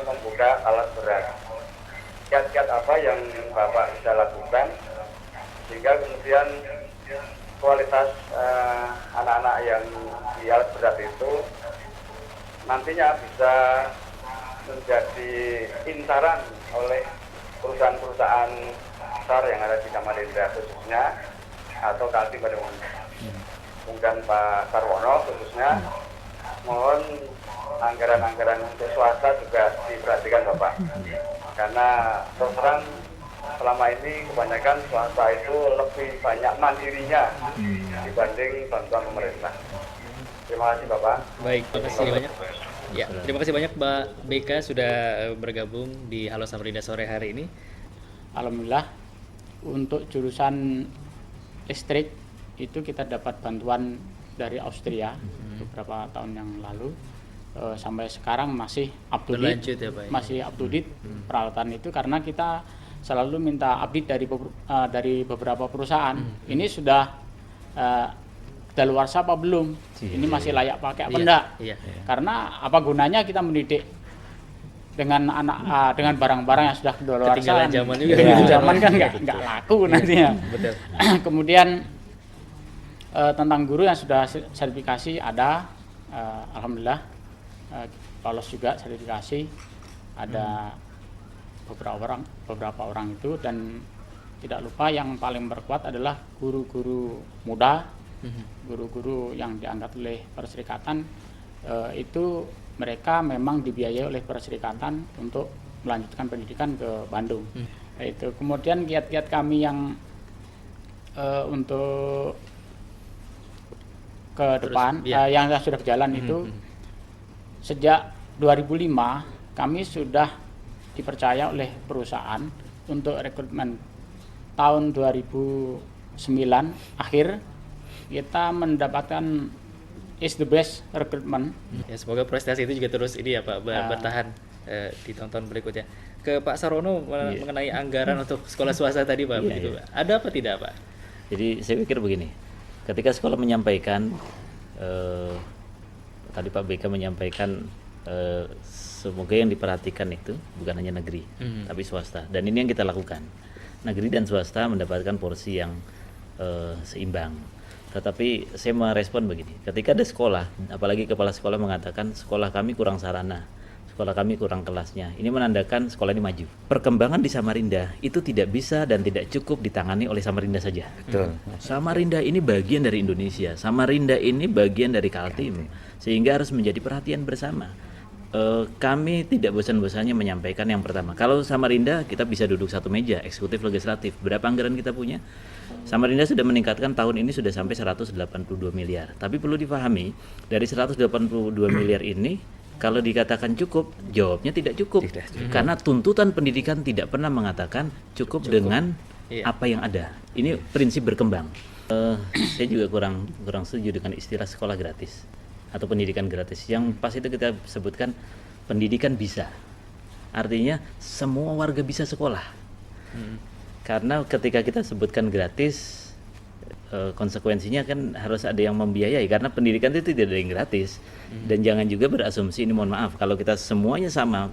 membuka alat berat. Kiat-kiat apa yang Bapak bisa lakukan sehingga kemudian kualitas anak-anak yang di alat berat itu nantinya bisa menjadi incaran oleh perusahaan-perusahaan besar yang ada di Samarinda khususnya atau Kaltim pada umumnya. Kemudian Pak Sarwono khususnya mohon anggaran-anggaran untuk swasta juga diperhatikan Bapak. Karena terus terang selama ini kebanyakan swasta itu lebih banyak mandirinya dibanding bantuan pemerintah. Terima kasih Bapak. Baik, terima kasih banyak. Ya, terima kasih banyak Mbak BK sudah bergabung di Halo Samarinda sore hari ini. Alhamdulillah untuk jurusan listrik itu kita dapat bantuan dari Austria beberapa tahun yang lalu. Sampai sekarang masih up to date, ya, Pak, ya? masih up to date peralatan itu karena kita selalu minta update dari beberapa perusahaan. Ini sudah daluarsa apa belum? Ini masih layak pakai apa enggak? Karena apa gunanya kita mendidik dengan dengan barang-barang yang sudah daluarsa? Ketinggalan zaman juga. Zaman kan nggak laku nantinya. Betul. Kemudian tentang guru yang sudah sertifikasi ada, alhamdulillah lolos juga sertifikasi, ada beberapa orang itu, dan tidak lupa yang paling berkuat adalah guru-guru muda, guru-guru yang diangkat oleh Perserikatan, itu mereka memang dibiayai oleh Perserikatan untuk melanjutkan pendidikan ke Bandung. Itu kemudian kiat-kiat kami yang untuk ke depan yang sudah berjalan itu sejak 2005 kami sudah dipercaya oleh perusahaan untuk rekrutmen. Tahun 2009 akhir kita mendapatkan is the best recruitment. Ya, semoga prestasi itu juga terus ini ya Pak bertahan ditonton berikutnya. Ke Pak Sarwono mengenai anggaran untuk sekolah swasta tadi Pak, begitu Pak. Ada apa tidak Pak? Jadi saya pikir begini, ketika sekolah menyampaikan tadi Pak BK menyampaikan semoga yang diperhatikan itu bukan hanya negeri tapi swasta, dan ini yang kita lakukan. Negeri dan swasta mendapatkan porsi yang seimbang. Tetapi saya merespon begini, ketika ada sekolah, apalagi kepala sekolah mengatakan sekolah kami kurang sarana, sekolah kami kurang kelasnya, ini menandakan sekolah ini maju. Perkembangan di Samarinda itu tidak bisa dan tidak cukup ditangani oleh Samarinda saja. Betul. Samarinda ini bagian dari Indonesia, Samarinda ini bagian dari Kaltim, sehingga harus menjadi perhatian bersama. Kami tidak bosan-bosannya menyampaikan yang pertama, kalau Samarinda kita bisa duduk satu meja, eksekutif legislatif, berapa anggaran kita punya? Samarinda sudah meningkatkan tahun ini sudah sampai 182 miliar. Tapi perlu dipahami, dari 182 miliar ini kalau dikatakan cukup, jawabnya tidak cukup. Karena tuntutan pendidikan tidak pernah mengatakan cukup. Dengan apa yang ada. Ini prinsip berkembang. Saya juga kurang setuju dengan istilah sekolah gratis atau pendidikan gratis. Yang pas itu kita sebutkan pendidikan bisa. Artinya semua warga bisa sekolah. Karena ketika kita sebutkan gratis, konsekuensinya kan harus ada yang membiayai, karena pendidikan itu tidak ada yang gratis. Dan jangan juga berasumsi, ini mohon maaf, kalau kita semuanya sama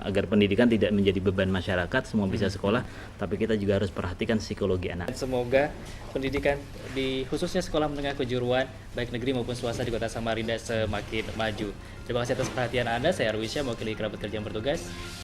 agar pendidikan tidak menjadi beban masyarakat, semua bisa sekolah, tapi kita juga harus perhatikan psikologi anak. Semoga pendidikan di khususnya sekolah menengah kejuruan baik negeri maupun swasta di Kota Samarinda semakin maju. Terima kasih atas perhatian Anda. Saya Arwisya, mewakili kerabat kerja yang bertugas.